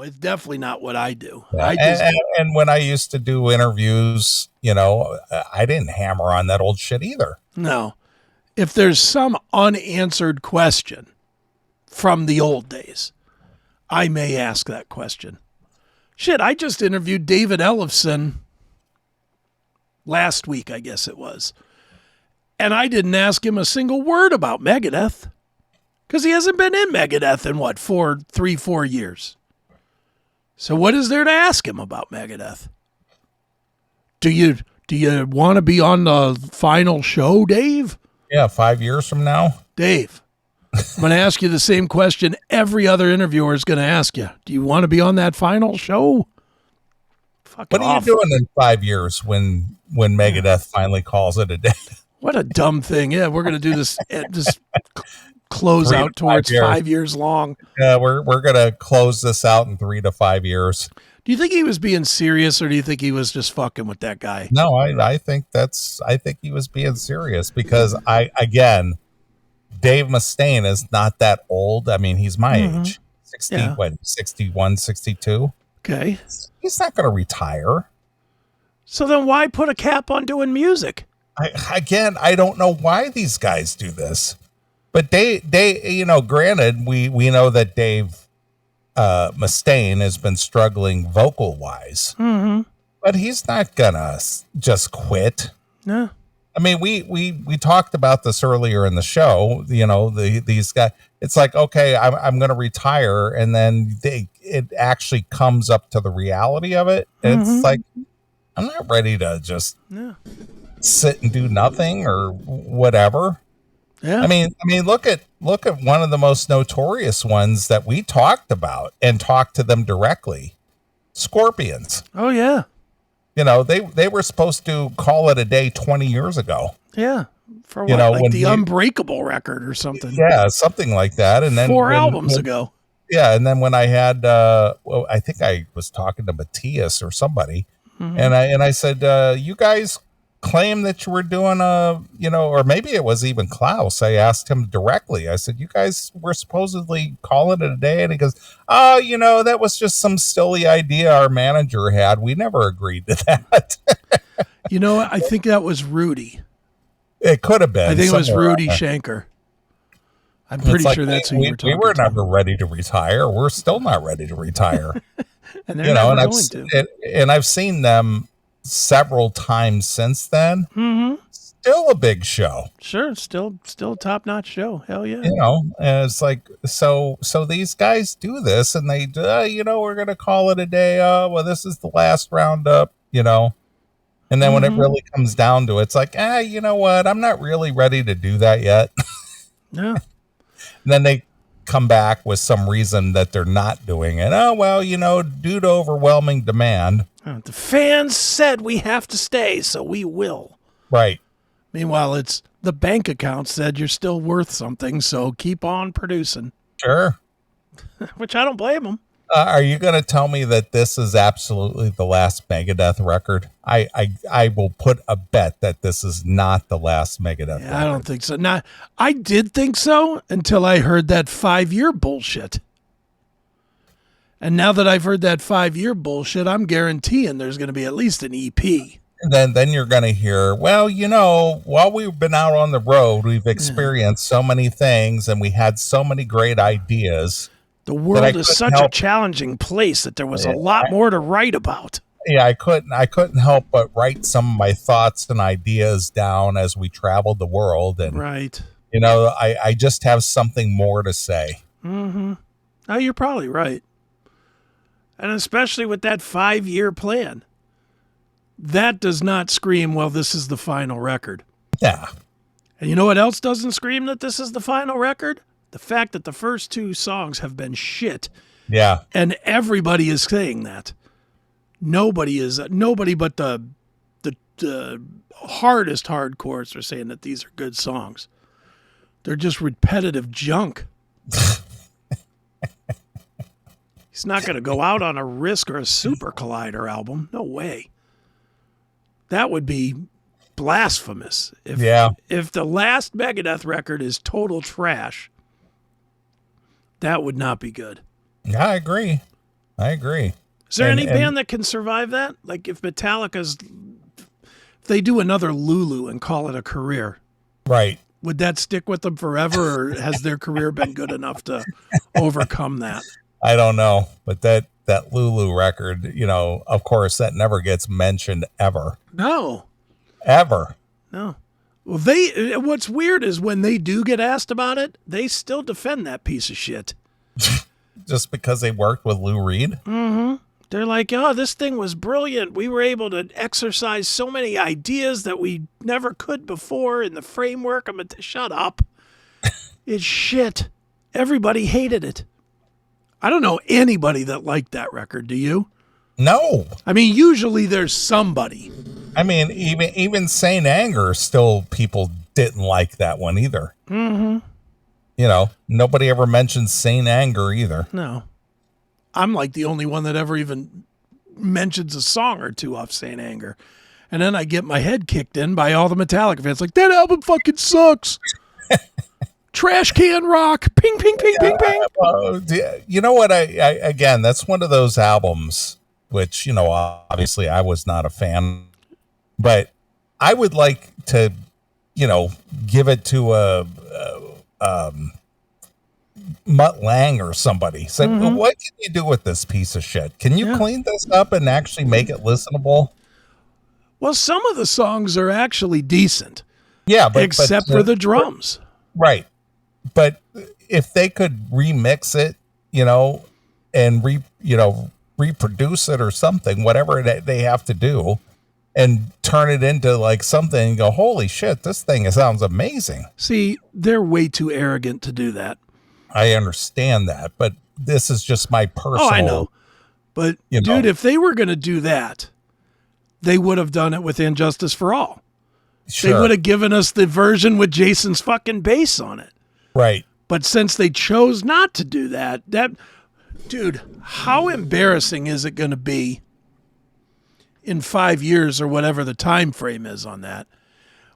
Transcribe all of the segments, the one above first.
No, it's definitely not what I do. Yeah. And when I used to do interviews, I didn't hammer on that old shit either. No. If there's some unanswered question from the old days, I may ask that question. Shit, I just interviewed David Ellefson last week, I guess it was. And I didn't ask him a single word about Megadeth because he hasn't been in Megadeth in 4 years. So what is there to ask him about Megadeth? Do you want to be on the final show, Dave? Yeah, 5 years from now. Dave, I'm going to ask you the same question every other interviewer is going to ask you. Do you want to be on that final show? Fuck what off. Are you doing in 5 years when Megadeth finally calls it a day? What a dumb thing. Yeah, we're going to do this close out towards 5 years long. Yeah, we're going to close this out in 3 to 5 years. Do you think he was being serious or do you think he was just fucking with that guy? No, I think he was being serious because Dave Mustaine is not that old. I mean, he's my age. 61, 62. Okay. He's not going to retire. So then why put a cap on doing music? I don't know why these guys do this. But they granted, we know that Dave Mustaine has been struggling vocal-wise. Mm-hmm. But he's not going to just quit. No. I mean, we talked about this earlier in the show. These guys. It's like, okay, I'm going to retire, and then it actually comes up to the reality of it. And It's like I'm not ready to just sit and do nothing or whatever. Yeah. I mean, look at one of the most notorious ones that we talked about and talked to them directly. Scorpions. Oh yeah. They were supposed to call it a day 20 years ago. Yeah. For what? Like the Unbreakable record or something. Yeah, something like that. And then 4 albums ago. Yeah, and then when I had I think I was talking to Matthias or somebody, and I said, you guys claim that you were doing or maybe it was even Klaus. I asked him directly. I said, you guys were supposedly calling it a day, and he goes, oh, that was just some silly idea our manager had. We never agreed to that. I think that was Rudy. It could have been. I think it was Rudy Shanker. I'm pretty sure that's who you were talking to. We were to. never ready to retire. We're still not ready to retire. And they're never going to. And I've seen them several times since then. Mm-hmm. Still a big show. Sure, still a top-notch show. Hell yeah. And it's like, so these guys do this, and they we're going to call it a day. Well, this is the last roundup, And then when it really comes down to it, it's like, you know what? I'm not really ready to do that yet. No. And then they come back with some reason that they're not doing it. Oh, well, due to overwhelming demand. The fans said we have to stay, so we will. Right. Meanwhile, it's the bank account said you're still worth something, so keep on producing. Sure. Which I don't blame them. Are you going to tell me that this is absolutely the last Megadeth record? I will put a bet that this is not the last Megadeth record. I don't think so. Now, I did think so until I heard that 5-year bullshit. And now that I've heard that 5-year bullshit, I'm guaranteeing there's going to be at least an EP. And then you're going to hear, well, while we've been out on the road, we've experienced so many things and we had so many great ideas. The world is such a challenging place that there was a lot more to write about. Yeah, I couldn't help but write some of my thoughts and ideas down as we traveled the world. And, right. I just have something more to say. Mm-hmm. Oh, you're probably right. And especially with that 5-year plan. That does not scream, well, this is the final record. Yeah. And you know what else doesn't scream that this is the final record? The fact that the first 2 songs have been shit. Yeah. And everybody is saying that. Nobody but the hardest hardcores are saying that these are good songs. They're just repetitive junk. He's not going to go out on a Risk or a Super Collider album. No way. That would be blasphemous. If the last Megadeth record is total trash, that would not be good. Yeah, I agree. I agree. Is there any And band that can survive that? Like if Metallica's, if they do another Lulu and call it a career, right. would that stick with them forever, or has their career been good enough to overcome that? I don't know, but that Lulu record, of course, that never gets mentioned ever, No, ever. no. Well, what's weird is when they do get asked about it, they still defend that piece of shit. Just because they worked with Lou Reed. They're like, oh, this thing was brilliant. We were able to exercise so many ideas that we never could before in the framework. Shut up. It's shit. Everybody hated it. I don't know anybody that liked that record. Do you? No, I mean, usually there's somebody. I mean even Saint Anger, still people didn't like that one either. Nobody ever mentioned Saint Anger either. No. I'm like the only one that ever even mentions a song or two off Saint Anger. And then I get my head kicked in by all the Metallica fans. Like, that album fucking sucks. Trash can rock. Ping, ping, ping, ping, ping. You know what? I again, that's one of those albums which, obviously I was not a fan, but I would like to, give it to Mutt Lang or somebody. Say, well, what can you do with this piece of shit? Can you clean this up and actually make it listenable? Well, some of the songs are actually decent. Yeah, except for the drums. Right. But if they could remix it, and reproduce it or something, whatever they have to do, and turn it into like something and go, holy shit, this thing sounds amazing. See, they're way too arrogant to do that. I understand that, but this is just my personal. Oh, I know. But dude, if they were going to do that, they would have done it with Injustice for All. Sure. They would have given us the version with Jason's fucking bass on it. Right. But since they chose not to do that, dude, how embarrassing is it going to be in 5 years or whatever the time frame is on that,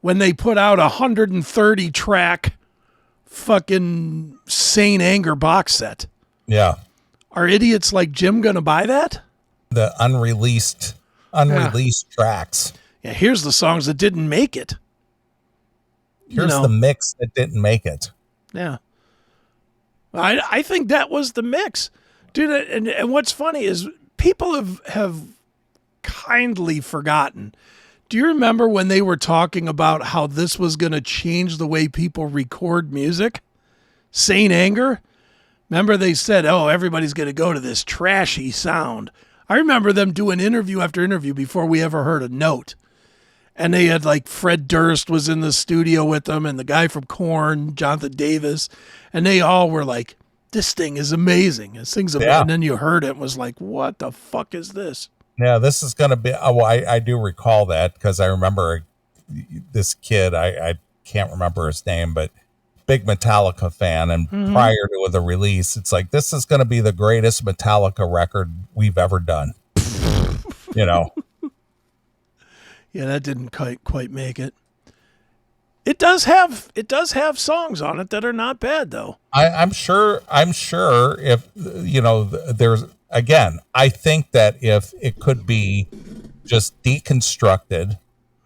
when they put out 130 track fucking Saint Anger box set? Yeah. Are idiots like Jim going to buy that? The unreleased tracks. Yeah, here's the songs that didn't make it. Here's the mix that didn't make it. Yeah. I think that was the mix. Dude, and what's funny is people have kindly forgotten. Do you remember when they were talking about how this was going to change the way people record music? Saint Anger? Remember they said, oh, everybody's going to go to this trashy sound. I remember them doing interview after interview before we ever heard a note. And they had like Fred Durst was in the studio with them and the guy from Korn, Jonathan Davis. And they all were like, this thing is amazing. This thing's amazing. Yeah. And then you heard it and was like, what the fuck is this? Yeah, this is going to be, I do recall that because I remember this kid, I can't remember his name, but big Metallica fan. And prior to the release, it's like, this is going to be the greatest Metallica record we've ever done. Yeah, that didn't quite make it. It does have songs on it that are not bad though. I'm sure if there's, again, I think that if it could be just deconstructed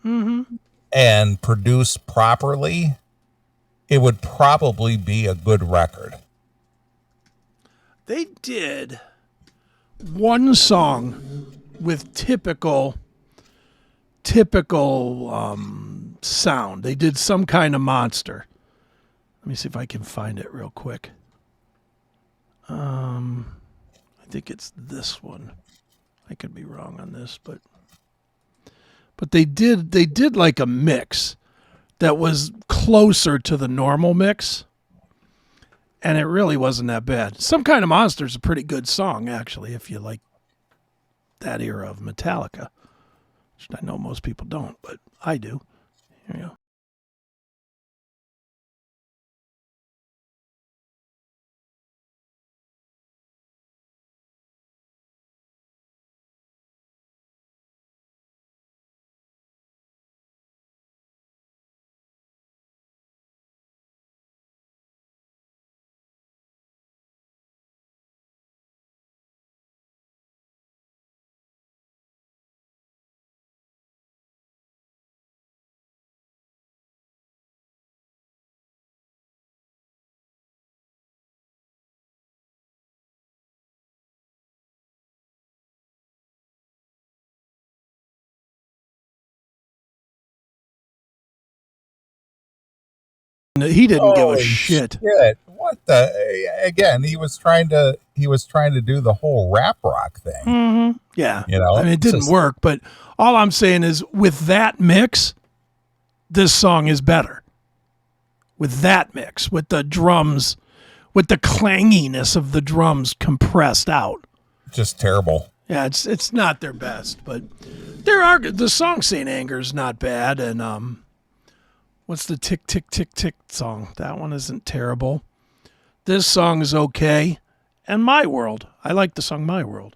and produced properly, it would probably be a good record. They did one song with typical sound. They did Some Kind of Monster. Let me see if I can find it real quick. I think it's this one. I could be wrong on this, but they did like a mix that was closer to the normal mix, and it really wasn't that bad. Some Kind of Monster is a pretty good song, actually, if you like that era of Metallica. Which I know most people don't, but I do. Here you go. he didn't give a Holy shit. What the? Again, he was trying to do the whole rap rock thing. Yeah. You know, I mean, it didn't work, but all I'm saying is with that mix, this song is better. With that mix, with the drums, with the clanginess of the drums compressed out. Just terrible. Yeah, it's not their best, but the song Saint Anger is not bad, and what's the tick tick tick tick song? That one isn't terrible. This song is okay, and My World. I like the song My World.